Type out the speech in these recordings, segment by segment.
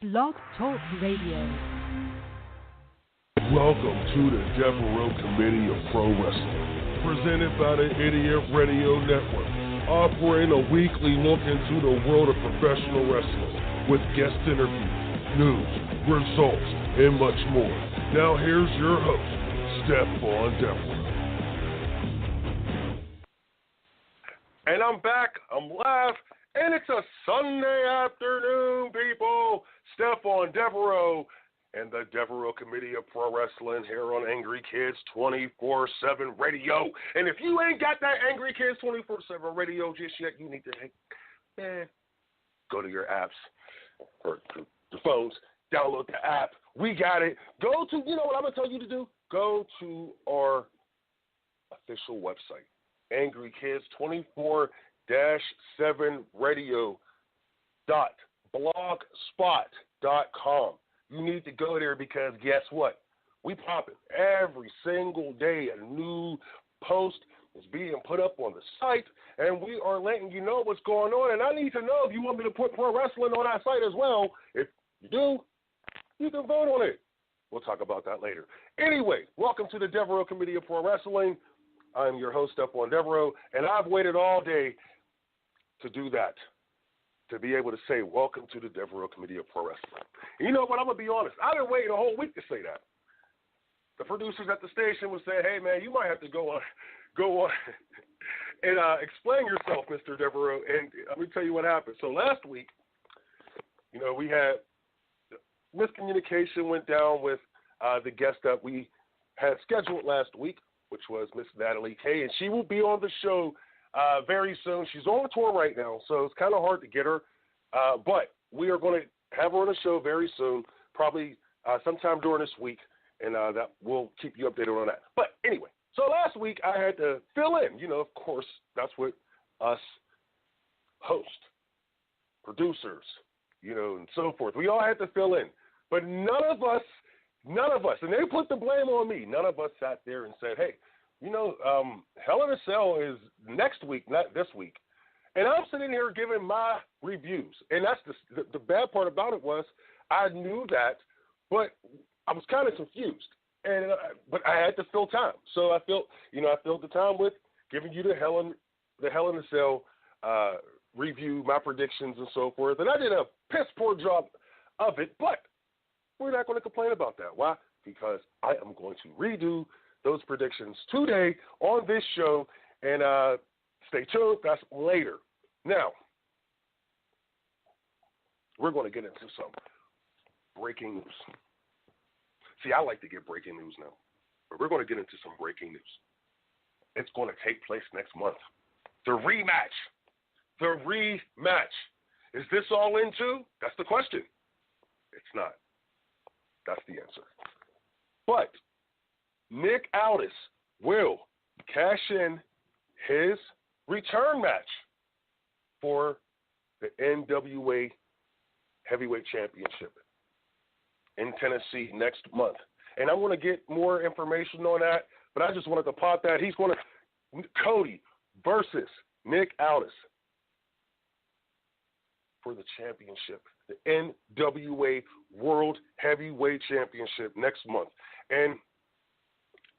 Blog Talk Radio. Welcome to the the-devereux-committee of pro wrestling, presented by the Idiot Radio Network, offering a weekly look into the world of professional wrestling with guest interviews, news, results, and much more. Now here's your host, Stephon Devereux. And I'm back, I'm live, and it's a Sunday afternoon, people. Stephon Devereux and the Devereux Committee of Pro Wrestling here on Angry Kids 24/7 Radio. And if you ain't got that Angry Kids 24/7 Radio just yet, you need to go to your apps or the phones, download the app. We got it. Go to, you know what I'm going to tell you to do? Go to our official website, angrykids24/7 radio.blogspot.com. You need to go there because guess what? We pop it every single day. A new post is being put up on the site, and we are letting you know what's going on. And I need to know if you want me to put pro wrestling on that site as well. If you do, you can vote on it. We'll talk about that later. Anyway, welcome to the Devereux Committee of Pro Wrestling. I'm your host, Stephon Devereux, and I've waited all day to do that, to be able to say, welcome to the Devereux Committee of Pro Wrestling. And you know what? I'm going to be honest. I've been waiting a whole week to say that. The producers at the station would say, hey, man, you might have to go on and explain yourself, Mr. Devereux. And let me tell you what happened. So last week, you know, we had miscommunication went down with the guest that we had scheduled last week, which was Miss Natalie K. And she will be on the show very soon. She's on tour right now, so it's kind of hard to get her. But we are going to have her on the show very soon, probably sometime during this week, and that we'll keep you updated on that. But anyway, so last week I had to fill in. You know, of course, that's what us hosts, producers, you know, and so forth. We all had to fill in. But none of us, and they put the blame on me, none of us sat there and said, hey, you know, Hell-in-a-Cell is next week, not this week. And I'm sitting here giving my reviews. And that's the bad part about it was I knew that, but I was kind of confused. And but I had to fill time. So I filled the time with giving you the Hell-in-a-Cell review, my predictions and so forth. And I did a piss poor job of it, but we're not going to complain about that. Why? Because I am going to redo those predictions today on this show, and stay tuned. That's later. Now, we're going to get into some breaking news. See, I like to get breaking news now, but we're going to get into some breaking news. It's going to take place next month. The rematch. Is this all into? That's the question. It's not. That's the answer. But Nick Aldis will cash in his return match for the NWA Heavyweight Championship in Tennessee next month. And I'm going to get more information on that, but I just wanted to pop that. He's going to Cody versus Nick Aldis for the championship, the NWA World Heavyweight Championship next month. And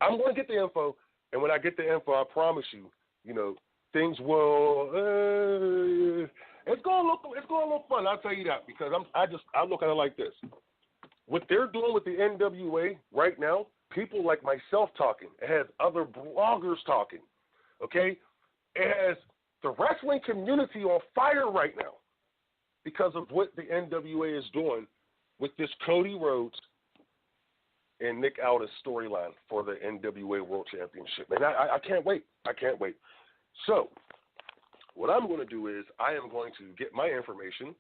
I'm going to get the info, and when I get the info, I promise you, you know, things will. It's going to look fun. I'll tell you that because I look at it like this: what they're doing with the NWA right now, people like myself talking. It has other bloggers talking. Okay, it has the wrestling community on fire right now because of what the NWA is doing with this Cody Rhodes and Nick Aldis storyline for the NWA World Championship. And I can't wait. So what I'm going to do is I am going to get my information,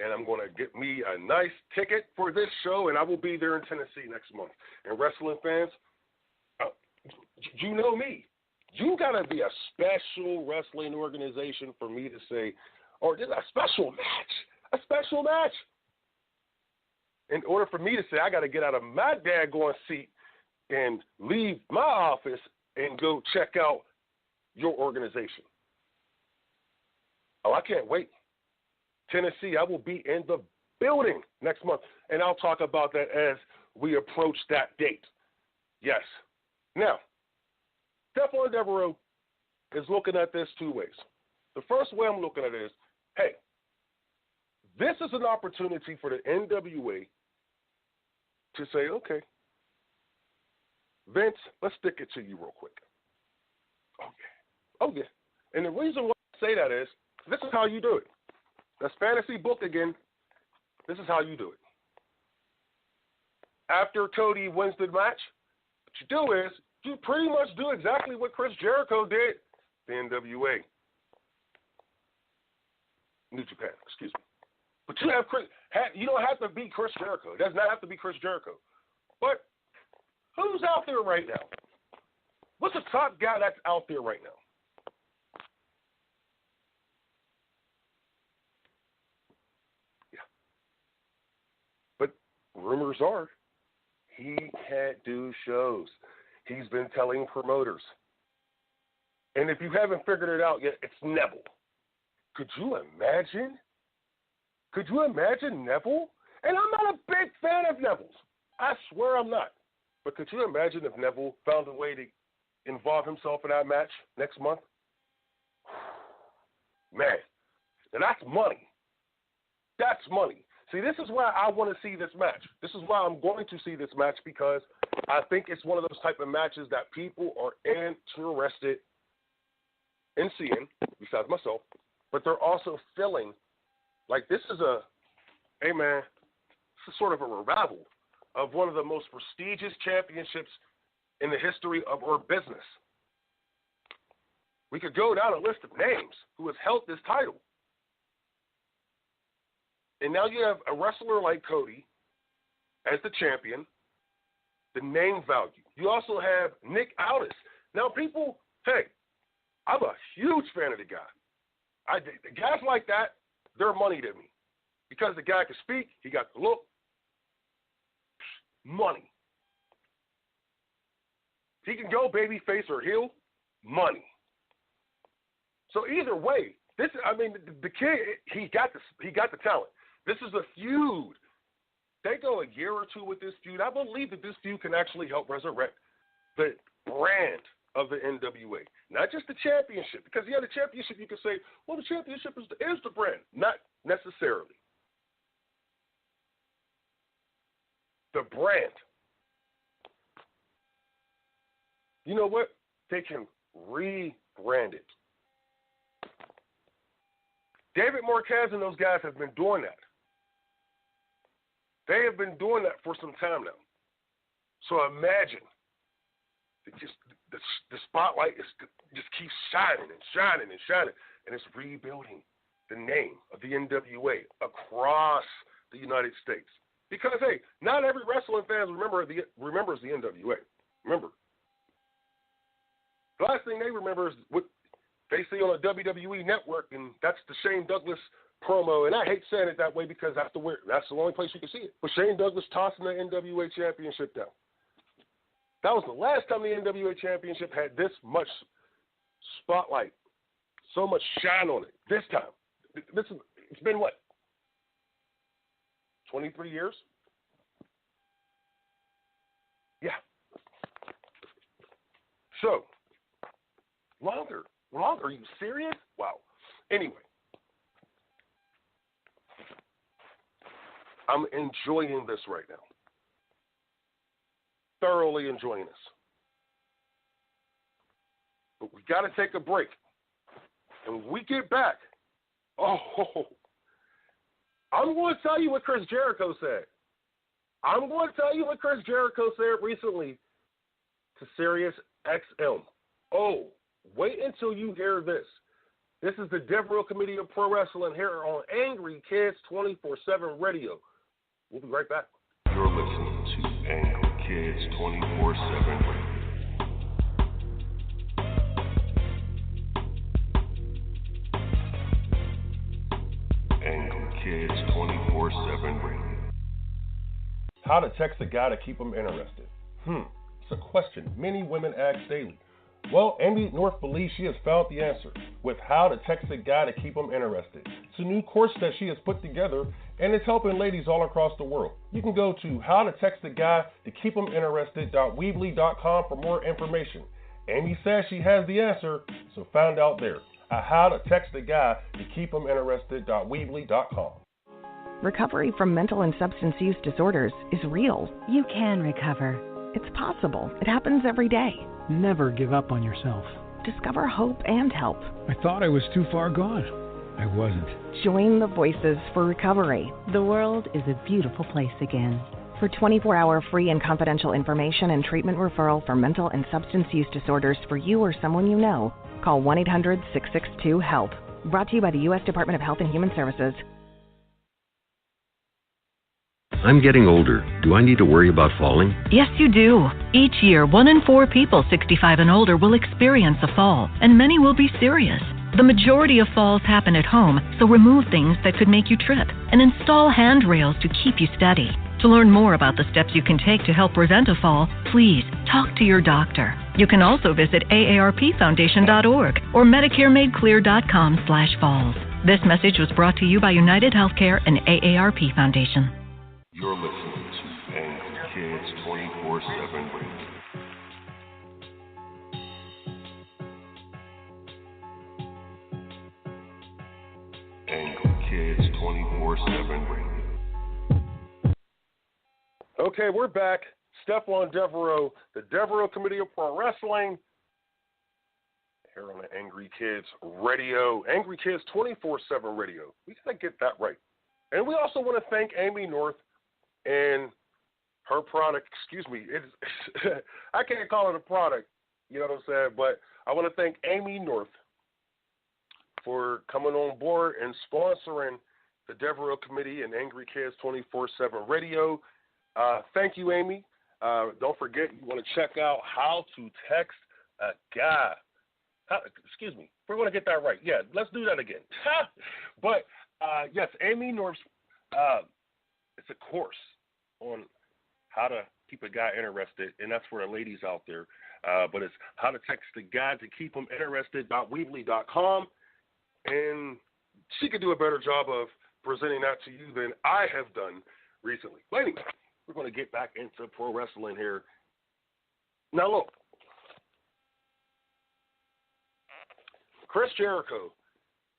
and I'm going to get me a nice ticket for this show, and I will be there in Tennessee next month. And wrestling fans, you know me. You got to be a special wrestling organization for me to say, or this is a special match. In order for me to say, I got to get out of my daggone seat and leave my office and go check out your organization. Oh, I can't wait. Tennessee, I will be in the rebuilding next month. And I'll talk about that as we approach that date. Yes. Now, Stephon Devereux is looking at this two ways. The first way I'm looking at it is, hey, this is an opportunity for the NWA to say, okay, Vince, let's stick it to you real quick. Oh, yeah. And the reason why I say that is, this is how you do it. That's fantasy book again. This is how you do it. After Cody wins the match, what you do is you pretty much do exactly what Chris Jericho did, the NWA. New Japan, excuse me. But you don't have to be Chris Jericho. It does not have to be Chris Jericho. But who's out there right now? What's the top guy that's out there right now? Yeah. But rumors are he can't do shows. He's been telling promoters. And if you haven't figured it out yet, it's Neville. Could you imagine? Could you imagine Neville? And I'm not a big fan of Neville's. I swear I'm not. But could you imagine if Neville found a way to involve himself in that match next month? Man, and that's money. That's money. See, this is why I want to see this match. This is why I'm going to see this match, because I think it's one of those type of matches that people are interested in seeing, besides myself, but they're also feeling like this is hey man, this is sort of a revival of one of the most prestigious championships in the history of our business. We could go down a list of names who has held this title. And now you have a wrestler like Cody as the champion, the name value. You also have Nick Aldis. Now people, hey, I'm a huge fan of the guy. The guys like that, they're money to me. Because the guy can speak, he got the look, money. He can go baby face or heel, money. So either way, the kid, he got the talent. This is a feud. They go a year or two with this feud. I believe that this feud can actually help resurrect the brand of the NWA, not just the championship. Because the championship, you can say, well, the championship is the brand. Not necessarily. The brand. You know what? They can rebrand it. David Marquez and those guys have been doing that. They have been doing that for some time now. So imagine, the spotlight just keeps shining and shining and shining, and it's rebuilding the name of the NWA across the United States. Because, hey, not every wrestling fan remembers the NWA. Remember, the last thing they remember is what they see on the WWE network, and that's the Shane Douglas promo. And I hate saying it that way because that's the only place you can see it. But Shane Douglas tossing the NWA championship down. That was the last time the NWA championship had this much spotlight, so much shine on it. This time, it's been what? 23 years? Yeah. So, longer. Are you serious? Wow. Anyway, I'm enjoying this right now. Thoroughly enjoying this. But we got to take a break. And when we get back, I'm going to tell you what Chris Jericho said. I'm going to tell you what Chris Jericho said recently to Sirius XM. Oh, wait until you hear this. This is the Devereux Committee of Pro Wrestling here on Angry Kids 24/7 Radio. We'll be right back. You're listening to Angry Kids 24/7 Radio. Angry Kids 24/7 Radio. How to text a guy to keep him interested? It's a question many women ask daily. Well, Amy North believes she has found the answer with how to text a guy to keep him interested. It's a new course that she has put together, and it's helping ladies all across the world. You can go to howtotextaguy-to-keep-em-interested.weebly.com for more information. Amy says she has the answer, so find out there at howtotextaguy-to-keep-em-interested.weebly.com. Recovery from mental and substance use disorders is real. You can recover. It's possible. It happens every day. Never give up on yourself. Discover hope and help. I thought I was too far gone. I wasn't. Join the Voices for Recovery. The world is a beautiful place again. For 24-hour free and confidential information and treatment referral for mental and substance use disorders for you or someone you know, call 1-800-662-HELP. Brought to you by the U.S. Department of Health and Human Services. I'm getting older. Do I need to worry about falling? Yes, you do. Each year, 1 in 4 people 65 and older will experience a fall, and many will be serious. The majority of falls happen at home, so remove things that could make you trip and install handrails to keep you steady. To learn more about the steps you can take to help prevent a fall, please talk to your doctor. You can also visit aarpfoundation.org or medicaremadeclear.com/falls. This message was brought to you by United Healthcare and AARP Foundation. You're listening to Angry Kids 24/7 Radio. Angry Kids 24/7 Radio. Okay, we're back. Stephon Devereux, the wwe-Committee of Pro Wrestling, here on the Angry Kids Radio. Angry Kids 24/7 Radio. We got to get that right. And we also want to thank Amy North and her product. I can't call it a product, you know what I'm saying? But I want to thank Amy North for coming on board and sponsoring the wwe-Committee and Angry Kids 24/7 Radio. Thank you, Amy. Don't forget, you want to check out How to Text a Guy. We're going to get that right. Yeah, let's do that again. But, yes, Amy North's, it's a course on how to keep a guy interested, and that's for the ladies out there. But it's How to Text a Guy to Keep Him Interested.weebly.com. And she could do a better job of presenting that to you than I have done recently. But anyway, we're going to get back into pro wrestling here. Now, look, Chris Jericho,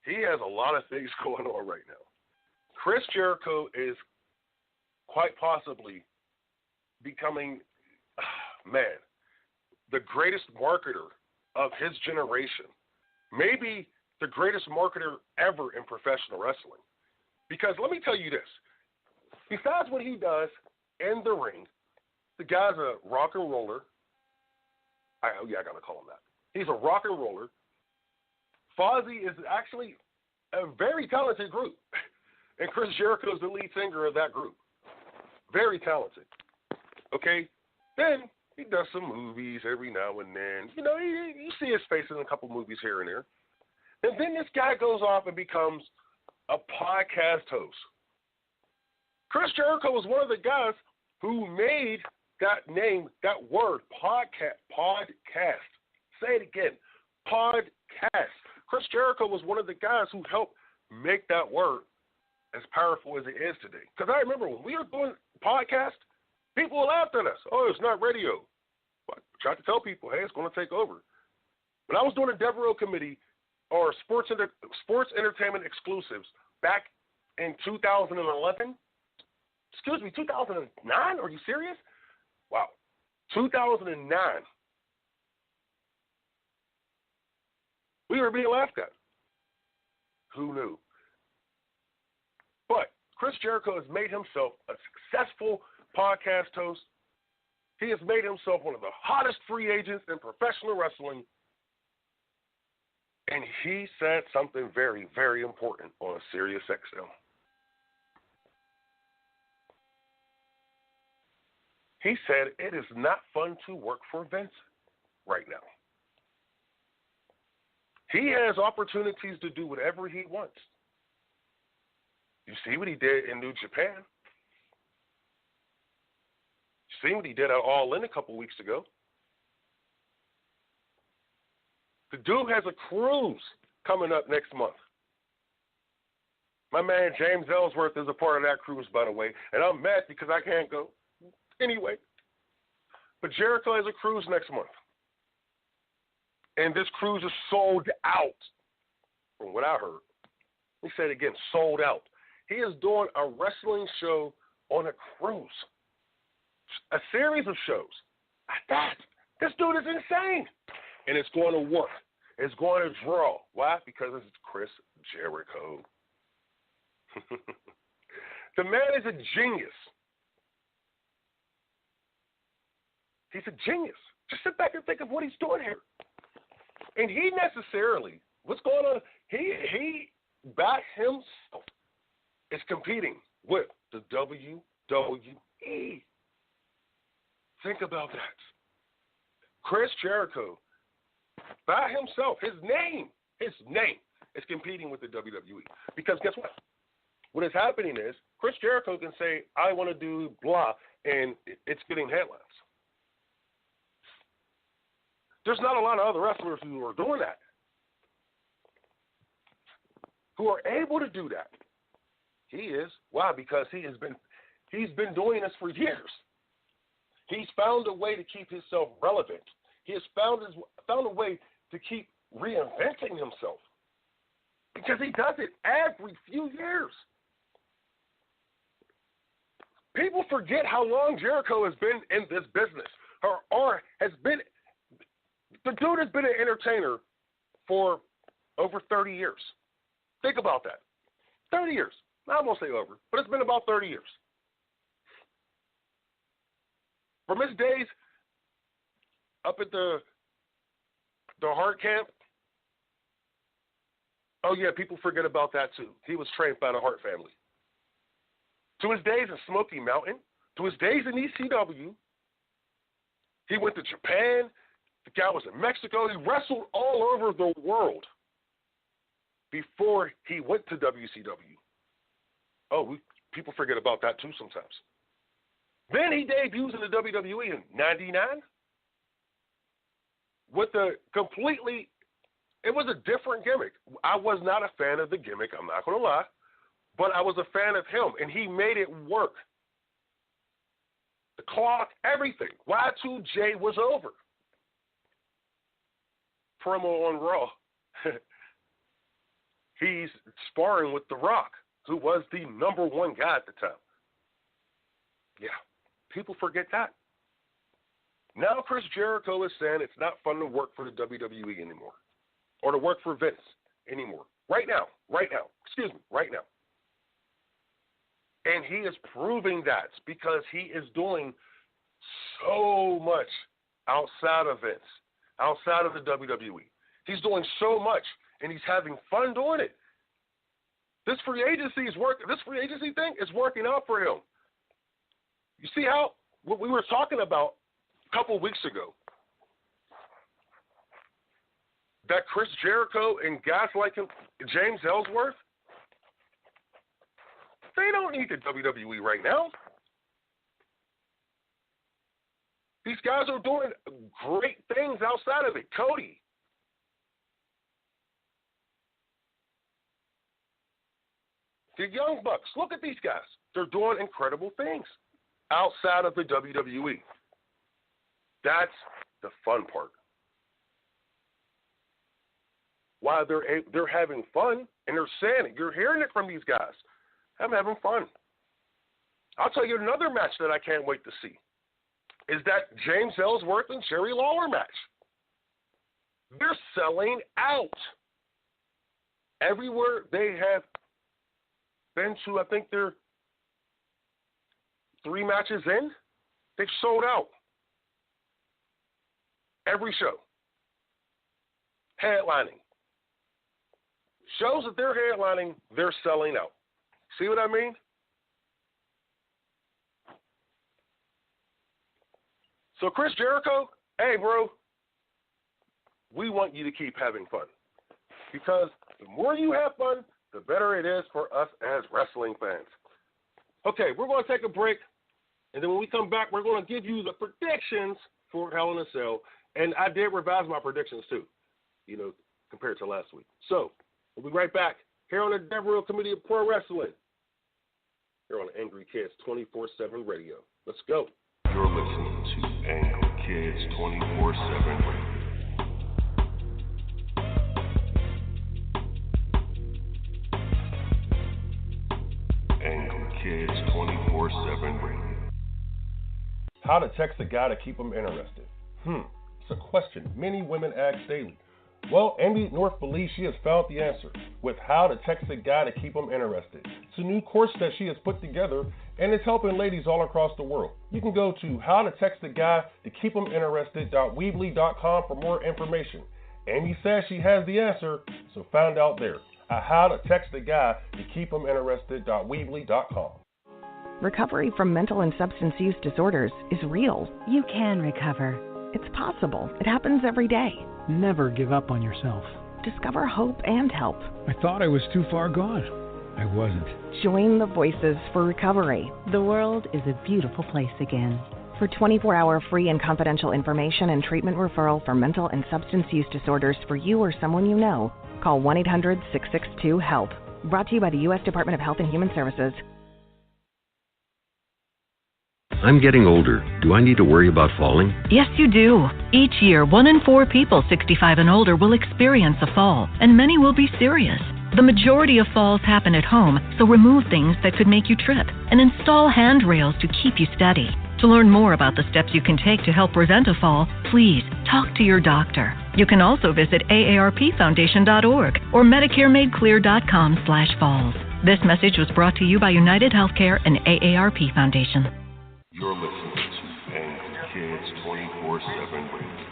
he has a lot of things going on right now. Chris Jericho is quite possibly becoming, the greatest marketer of his generation. Maybe the greatest marketer ever in professional wrestling. Because let me tell you this. Besides what he does in the ring, the guy's a rock and roller. I got to call him that. He's a rock and roller. Fozzy is actually a very talented group. And Chris Jericho is the lead singer of that group. Very talented. Okay? Then he does some movies every now and then. You know, you see his face in a couple movies here and there. And then this guy goes off and becomes a podcast host. Chris Jericho was one of the guys who made that name, that word, podcast. Say it again, podcast. Chris Jericho was one of the guys who helped make that word as powerful as it is today. Because I remember when we were doing podcast, people laughed at us. Oh, it's not radio. But I tried to tell people, hey, it's going to take over. When I was doing the wwe-Committee, or sports entertainment exclusives back in 2011. 2009? Are you serious? Wow. 2009. We were being laughed at. Who knew? But Chris Jericho has made himself a successful podcast host. He has made himself one of the hottest free agents in professional wrestling. And he said something very, very important on Sirius XM. He said it is not fun to work for Vince right now. He has opportunities to do whatever he wants. You see what he did in New Japan. You see what he did at All In a couple weeks ago. The dude has a cruise coming up next month. My man James Ellsworth is a part of that cruise, by the way, and I'm mad because I can't go. Anyway, but Jericho has a cruise next month, and this cruise is sold out, from what I heard. Let me say it again, sold out. He is doing a wrestling show on a cruise, a series of shows. This dude is insane, and it's going to work. It's going to draw. Why? Because it's Chris Jericho. The man is a genius. He's a genius. Just sit back and think of what he's doing here. And he necessarily, what's going on? He by himself is competing with the WWE. Think about that. Chris Jericho, by himself, his name is competing with the WWE. Because guess what? What is happening is Chris Jericho can say, I want to do blah, and it's getting headlines. There's not a lot of other wrestlers who are doing that, who are able to do that. He is. Why? Because he's been doing this for years. He's found a way to keep himself relevant. He has found a way to keep reinventing himself, because he does it every few years. People forget how long Jericho has been in this business, or has been. The dude has been an entertainer for over 30 years. Think about that. 30 years. I won't say over, but it's been about 30 years. From his days up at the Hart camp, oh yeah, people forget about that too. He was trained by the Hart family. To his days in Smoky Mountain, to his days in ECW, he went to Japan. The guy was in Mexico. He wrestled all over the world before he went to WCW. Oh, people forget about that too sometimes. Then he debuts in the WWE in '99 with a completely, it was a different gimmick. I was not a fan of the gimmick, I'm not going to lie, but I was a fan of him, and he made it work. The clock, everything. Y2J was over. Promo on Raw. He's sparring with The Rock, who was the number one guy at the time. Yeah, people forget that. Now Chris Jericho is saying it's not fun to work for the WWE anymore, or to work for Vince anymore. Right now. And he is proving that because he is doing so much outside of Vince, outside of the WWE. He's doing so much, and he's having fun doing it. This free agency thing is working out for him. You see how what we were talking about a couple weeks ago, that Chris Jericho and guys like him, James Ellsworth, they don't need the WWE right now. These guys are doing great things outside of it. Cody. The Young Bucks. Look at these guys. They're doing incredible things outside of the WWE. That's the fun part. Why they're having fun, and they're saying it. You're hearing it from these guys. I'm having fun. I'll tell you another match that I can't wait to see is that James Ellsworth and Jerry Lawler match. They're selling out. Everywhere they have been to, I think they're 3 matches in, they've sold out. Every show. Headlining. Shows that they're headlining, they're selling out. See what I mean? So Chris Jericho, hey, bro, we want you to keep having fun. Because the more you have fun, the better it is for us as wrestling fans. Okay, we're going to take a break. And then when we come back, we're going to give you the predictions for Hell-in-a-Cell. And I did revise my predictions too, compared to last week. So we'll be right back here on the Devereux-committee of Pro Wrestling, here on Angry Kids 24/7 Radio. Let's go. You're listening to Angry Kids 24/7 Radio. Angry Kids 24/7 Radio. How to text a guy to keep him interested. It's a question many women ask daily. Well, Amy North believes she has found the answer with How to Text a Guy to Keep Him Interested. It's a new course that she has put together, and it's helping ladies all across the world. You can go to howtotextaguytokeephiminterested.weebly.com for more information. Amy says she has the answer, so find out there at howtotextaguytokeephiminterested.weebly.com. Recovery from mental and substance use disorders is real. You can recover. It's possible. It happens every day. Never give up on yourself. Discover hope and help. I thought I was too far gone. I wasn't. Join the Voices for Recovery. The world is a beautiful place again. For 24-hour free and confidential information and treatment referral for mental and substance use disorders for you or someone you know, call 1-800-662-HELP. Brought to you by the U.S. Department of Health and Human Services. I'm getting older. Do I need to worry about falling? Yes, you do. Each year, 1 in 4 people 65 and older will experience a fall, and many will be serious. The majority of falls happen at home, so remove things that could make you trip and install handrails to keep you steady. To learn more about the steps you can take to help prevent a fall, please talk to your doctor. You can also visit aarpfoundation.org or medicaremadeclear.com/falls. This message was brought to you by United Healthcare and AARP Foundation. You're listening to Angry Kids 24/7 Radio.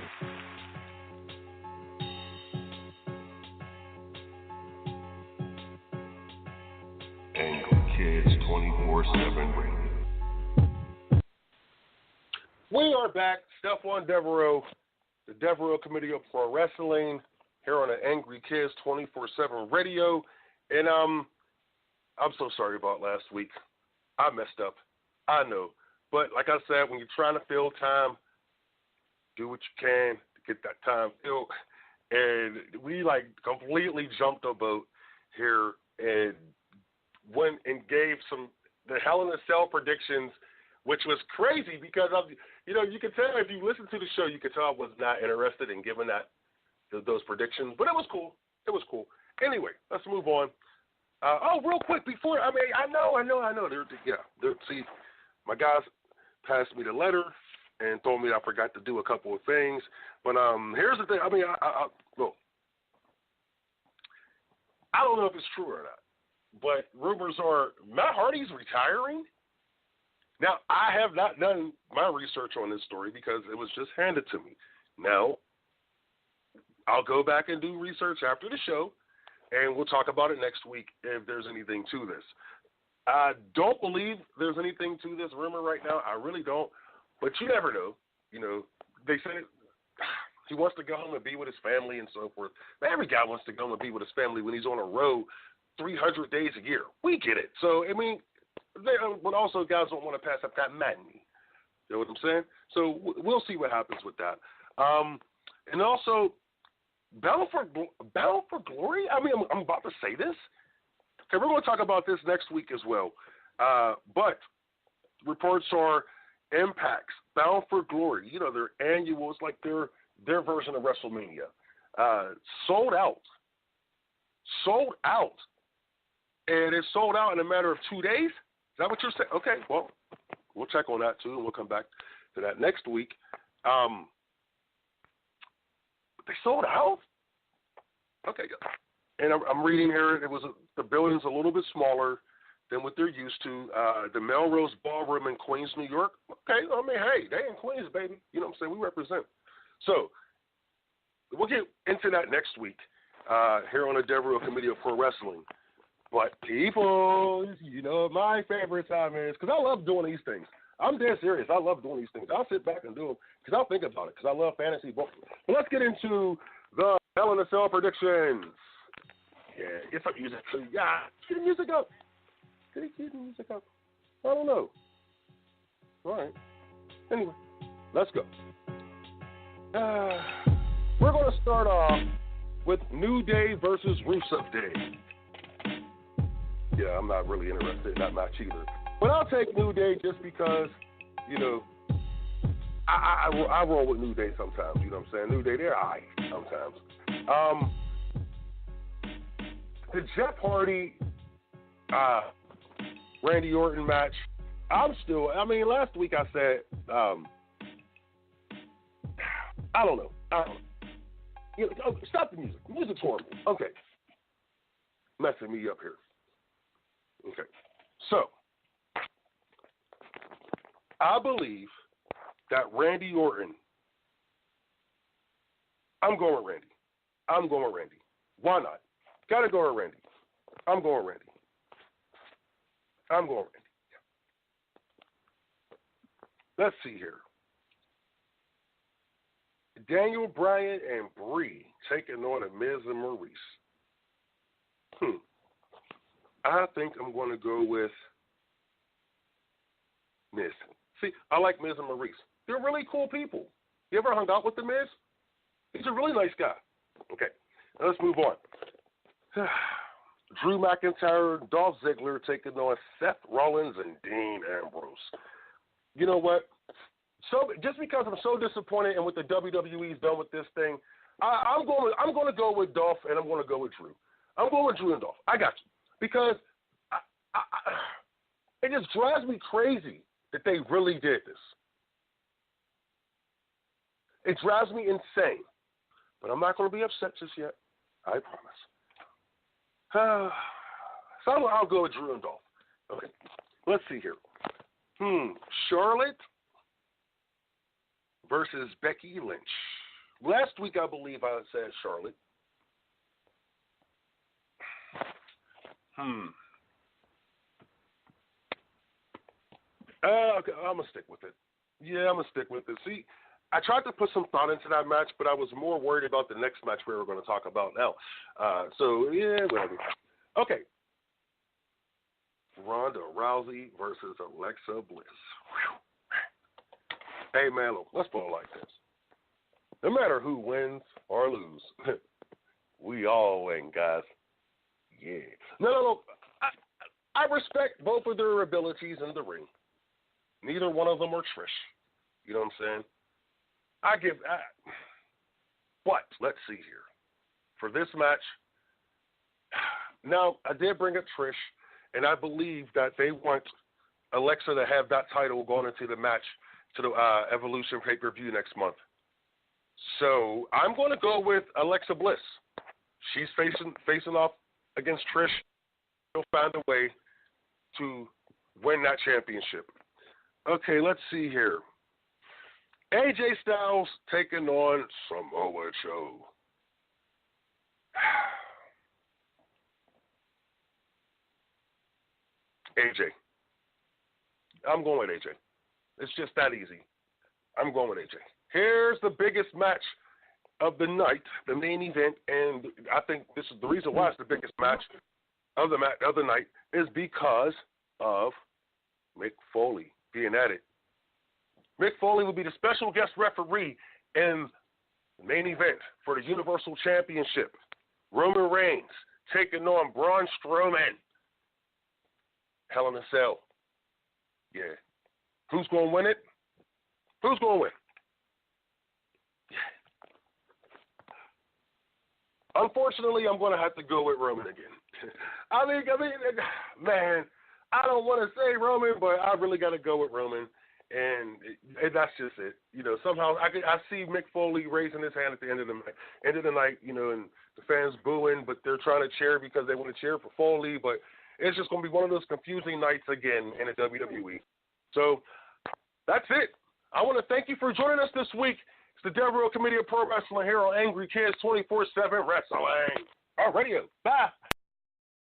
Angry Kids 24/7 Radio. We are back. Stephon Devereux, the Devereux-committee of Pro Wrestling, here on the Angry Kids 24/7 Radio. And I'm so sorry about last week. I messed up. I know. But like I said, when you're trying to fill time, do what you can to get that time filled. And we completely jumped a boat here and went and gave the hell-in-a-cell predictions, which was crazy because you can tell if you listen to the show, you could tell I was not interested in giving those predictions, but it was cool. It was cool. Anyway, let's move on. Real quick before, I know. See, my guys passed me the letter and told me I forgot to do a couple of things. But here's the thing. I don't know if it's true or not, but rumors are Matt Hardy's retiring. Now, I have not done my research on this story because it was just handed to me. Now, I'll go back and do research after the show, and we'll talk about it next week if there's anything to this. I don't believe there's anything to this rumor right now. I really don't. But you never know. They said he wants to go home and be with his family and so forth. But every guy wants to go home and be with his family when he's on a road 300 days a year. We get it. So, but also guys don't want to pass up that matinee. You know what I'm saying? So we'll see what happens with that. And also, Bound for Glory? I'm about to say this. Okay, we're going to talk about this next week as well. But reports are Impact's Bound for Glory. Their annual, it's like their version of WrestleMania. Sold out. And it sold out in a matter of 2 days? Is that what you're saying? Okay, well, we'll check on that too, and we'll come back to that next week. They sold out? Okay, and I'm reading here, the building's a little bit smaller than what they're used to. The Melrose Ballroom in Queens, New York. Okay, hey, they in Queens, baby. You know what I'm saying? We represent. So we'll get into that next week here on the Devereux-committee of Pro Wrestling. But people, my favorite time is, because I love doing these things. I'm dead serious. I love doing these things. I'll sit back and do them because I'll think about it because I love fantasy books. But let's get into the Hell-in-a-Cell predictions. Yeah, get some music. Yeah, get the music up. Get the music up. I don't know. All right. Anyway, let's go. We're going to start off with New Day versus Rusev Day. Yeah, I'm not really interested in that match either. But I'll take New Day just because, you know, I roll with New Day sometimes. You know what I'm saying? New Day, they're all right sometimes. The Jeff Hardy, Randy Orton match, last week I said, I don't know. You know, stop the music. Music's horrible. Okay. Messing me up here. Okay. So, I believe that Randy Orton, I'm going with Randy. Why not? Gotta go with Randy. I'm going with Randy. Let's see here. Daniel Bryan and Bree taking on the Miz and Maurice. I think I'm going to go with Miz. See, I like Miz and Maurice. They're really cool people. You ever hung out with the Miz? He's a really nice guy. Okay, let's move on. Drew McIntyre, Dolph Ziggler taking on Seth Rollins and Dean Ambrose. You know what? So just because I'm so disappointed in what the WWE's done with this thing, I'm going to go with Dolph and I'm going to go with Drew. I'm going with Drew and Dolph. I got you. Because it just drives me crazy that they really did this. It drives me insane. But I'm not going to be upset just yet. I promise. So I'll go with Drew and Dolph. Okay. Let's see here. Charlotte versus Becky Lynch. Last week, I believe I said Charlotte. Okay, I'm going to stick with it. Yeah, I'm going to stick with it. See, I tried to put some thought into that match, but I was more worried about the next match we were going to talk about now. So, yeah, whatever. Okay. Ronda Rousey versus Alexa Bliss. Whew. Hey, man, look, let's put it like this. No matter who wins or lose, we all win, guys. Yeah. No. I respect both of their abilities in the ring. Neither one of them are Trish. You know what I'm saying? But let's see here. For this match, now I did bring up Trish, and I believe that they want Alexa to have that title going into the match to the Evolution pay-per-view next month. So I'm going to go with Alexa Bliss. She's facing off against Trish. She'll find a way to win that championship. Okay, let's see here. AJ Styles taking on Samoa Joe. AJ. I'm going with AJ. It's just that easy. I'm going with AJ. Here's the biggest match of the night, the main event, and I think this is the reason why it's the biggest match of the night is because of Mick Foley being at it. Mick Foley will be the special guest referee in the main event for the Universal Championship. Roman Reigns taking on Braun Strowman. Hell-in-a-Cell. Yeah. Who's going to win it? Who's going to win? Yeah. Unfortunately, I'm going to have to go with Roman again. I mean, man, I don't want to say Roman, but I really got to go with Roman. And that's just it. You know, somehow I see Mick Foley raising his hand at the end of the night, you know, and the fans booing, but they're trying to cheer because they want to cheer for Foley. But it's just going to be one of those confusing nights again in the WWE. So that's it. I want to thank you for joining us this week. It's the Devereux Committee of Pro Wrestling here on Angry Kids 24/7 Wrestling. Our radio. Bye.